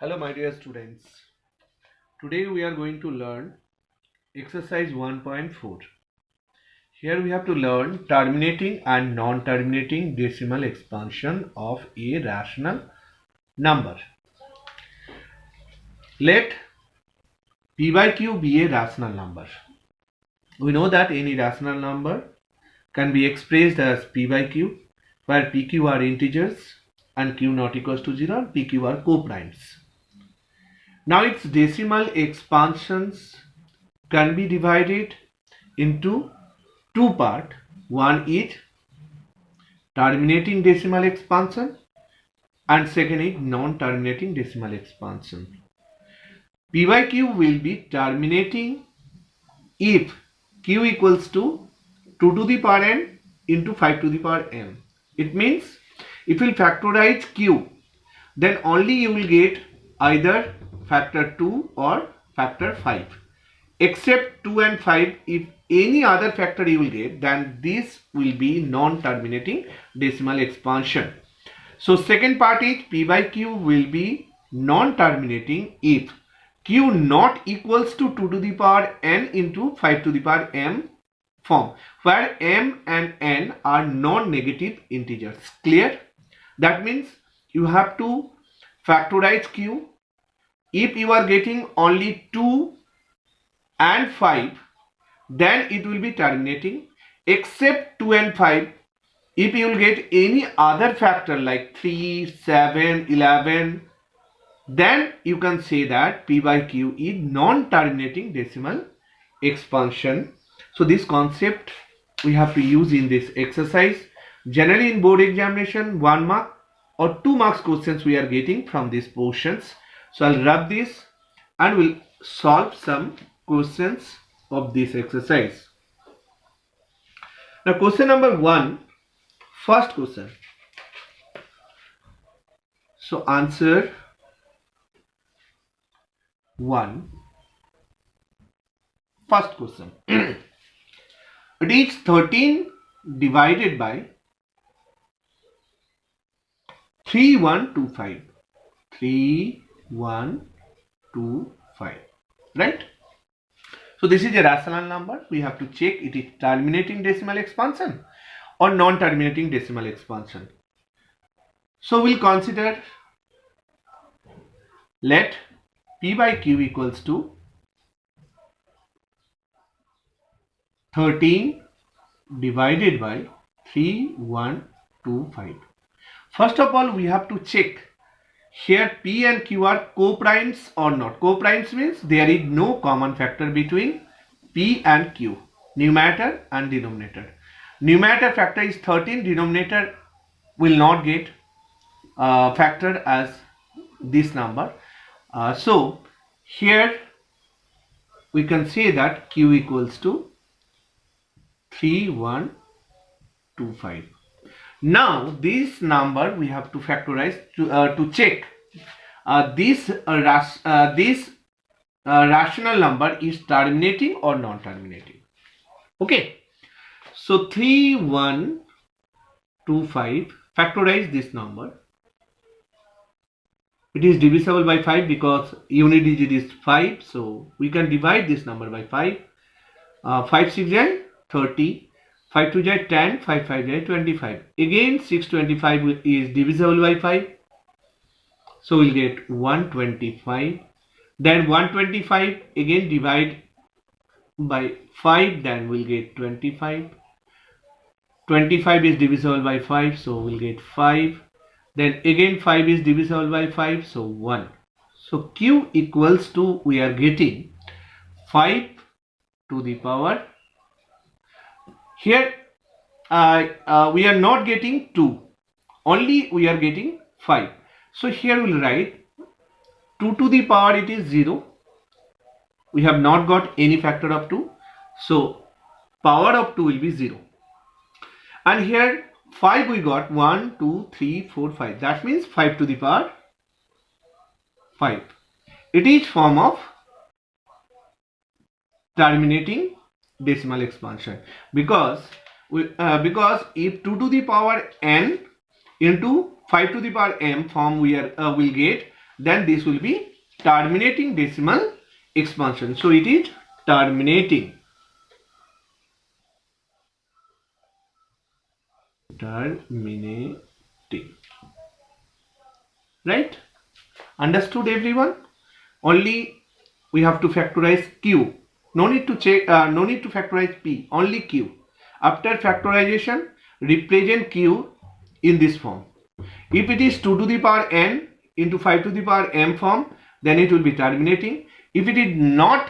Hello my dear students. Today we are going to learn exercise 1.4. Here we have to learn terminating and non-terminating decimal expansion of a rational number. Let p by q be a rational number. We know that any rational number can be expressed as p by q, where pq are integers and q not equals to 0 and pq are co-primes. Now its decimal expansions can be divided into two parts. One is terminating decimal expansion and second is non-terminating decimal expansion. P by q will be terminating if q equals to 2 to the power n into 5 to the power m. It means if you factorize q, then only you will get either factor 2 or factor 5. Except 2 and 5, if any other factor you will get, then this will be non-terminating decimal expansion. So second part is p by q will be non-terminating if q not equals to 2 to the power n into 5 to the power m form, where m and n are non-negative integers. Clear? That means you have to factorize q. If you are getting only 2 and 5, then it will be terminating. Except 2 and 5, if you will get any other factor like 3, 7, 11, then you can say that p by q is non-terminating decimal expansion. So this concept we have to use in this exercise. Generally in board examination, 1 mark or 2 marks questions we are getting from these portions. So I'll rub this and we'll solve some questions of this exercise. Now question number 1, first question. So answer 1, first question. It is 13 divided by 3125. 3125, right? So this is a rational number. We have to check it is terminating decimal expansion or non-terminating decimal expansion. So we'll consider, let p by q equals to 13 divided by 3125. First of all, we have to check here p and q are co-primes or not. Co-primes means there is no common factor between p and q, numerator and denominator. Numerator factor is 13, denominator will not get factored as this number. So here we can say that q equals to 3125. Now this number we have to factorize to check this rational number is terminating or non-terminating. Okay, so 3125, factorize this number. It is divisible by 5 because unit digit is 5, so we can divide this number by 5. 5 6 is 30, 5 2 is 10, 5 5 is 25. Again 625 is divisible by 5, so we'll get 125. Then 125 again divide by 5, then we'll get 25. 25 is divisible by 5, so we'll get 5. Then again 5 is divisible by 5, so 1. So q equals to, we are getting 5 to the power. Here we are not getting 2, only we are getting 5. So here we will write 2 to the power, it is 0. We have not got any factor of 2. So power of 2 will be 0. And here 5 we got 1, 2, 3, 4, 5. That means 5 to the power 5. It is form of terminating decimal expansion because if 2 to the power n into 5 to the power m form we will get, then this will be terminating decimal expansion. So it is terminating. Right? Understood everyone? Only we have to factorize q. No need to factorize p, only q. After factorization, represent q in this form. If it is 2 to the power n into 5 to the power m form, then it will be terminating. If it is not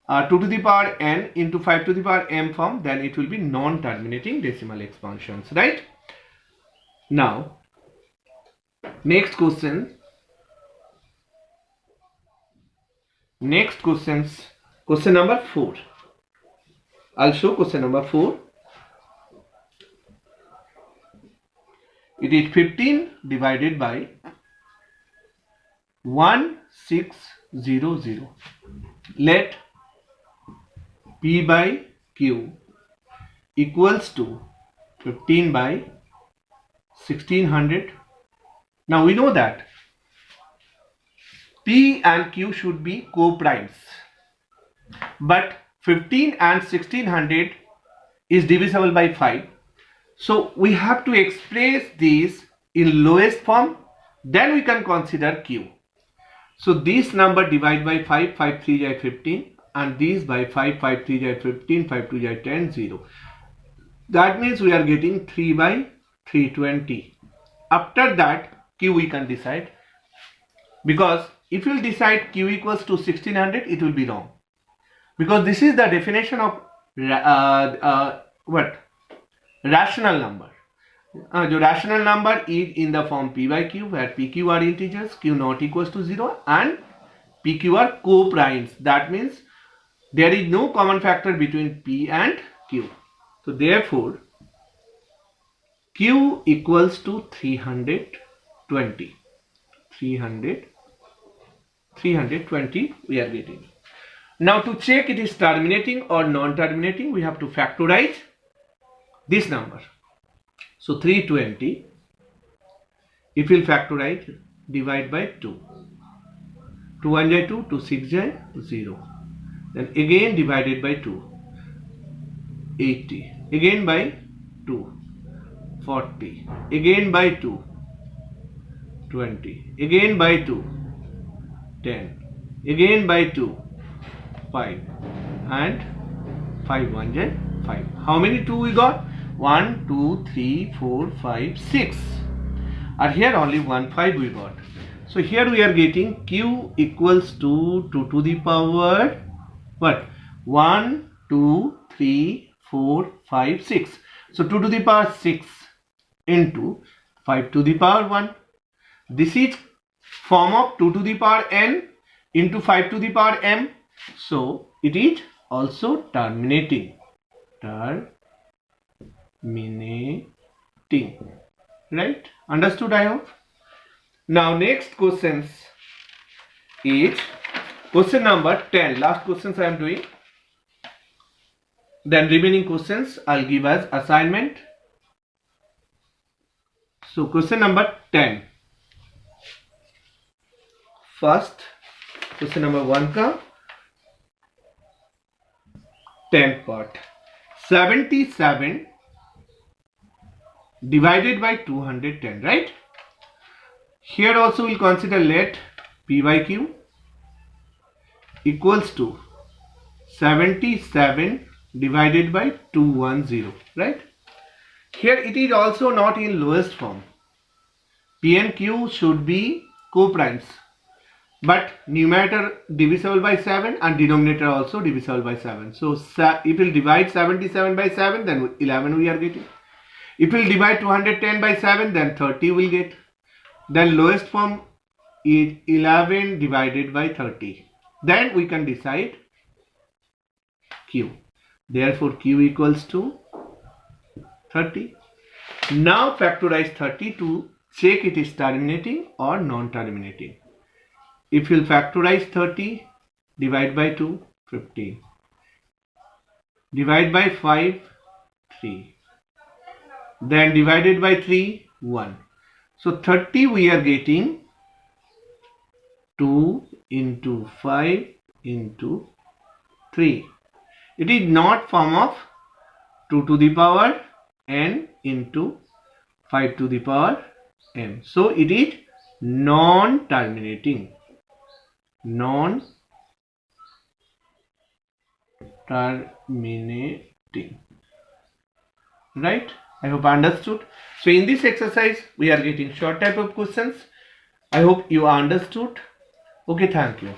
2 to the power n into 5 to the power m form, then it will be non-terminating decimal expansions, right? Now, next question. Question number 4. I'll show question number 4. It is 15 divided by 1600. Let P by Q equals to 15 by 1600. Now we know that P and Q should be co-primes, but 15 and 1600 is divisible by 5. So we have to express this in lowest form, then we can consider Q. So this number divide by 5, 5 3 is 15, and these by 5, 5 3 is 15, 5 2 is 10, 0. That means we are getting 3 by 320. After that, Q we can decide, because if you will decide Q equals to 1600, it will be wrong, because this is the definition of rational number. The rational number is in the form P by Q, where PQ are integers, Q not equals to 0, and PQ are co-primes. That means there is no common factor between P and Q. So therefore, Q equals to 320. 320 we are getting. Now to check it is terminating or non-terminating, we have to factorize this number. So 320, if we will factorize, divide by 2. 2 1 is 2, 2 6 is 0. Then again divided by 2, 80. Again by 2, 40. Again by 2, 20. Again by 2, 10. Again by 2, 5. And 5 1 is 5. How many 2 we got? 1 2 3 4 5 6. And here only 1 5 we got. So here we are getting Q equals to 2 to the power what? 1 2 3 4 5 6. So 2 to the power 6 into 5 to the power 1. This is form of 2 to the power n into 5 to the power m. So it is also terminating. Right? Understood, I hope. Now next questions is question number 10. Last questions I am doing. Then remaining questions I'll give as assignment. So question number 10. First question number 1 ka 10th part. 77 divided by 210, right? Here also we'll consider let P by Q equals to 77 divided by 210, right? Here it is also not in lowest form. P and Q should be co-primes, but numerator divisible by 7 and denominator also divisible by 7. So if we'll divide 77 by 7, then 11 we are getting. If we'll divide 210 by 7, then 30 will get. Then lowest form is 11 divided by 30. Then we can decide Q. Therefore Q equals to 30. Now factorize 30 to check it is terminating or non-terminating. If you'll factorize 30, divide by 2, 15. Divide by 5, 3. Then divided by 3, 1. So 30 we are getting 2 into 5 into 3. It is not form of 2 to the power n into 5 to the power m. So it is non-terminating. Non-terminating. Right? I hope understood. So in this exercise, we are getting short type of questions. I hope you understood. Okay, thank you.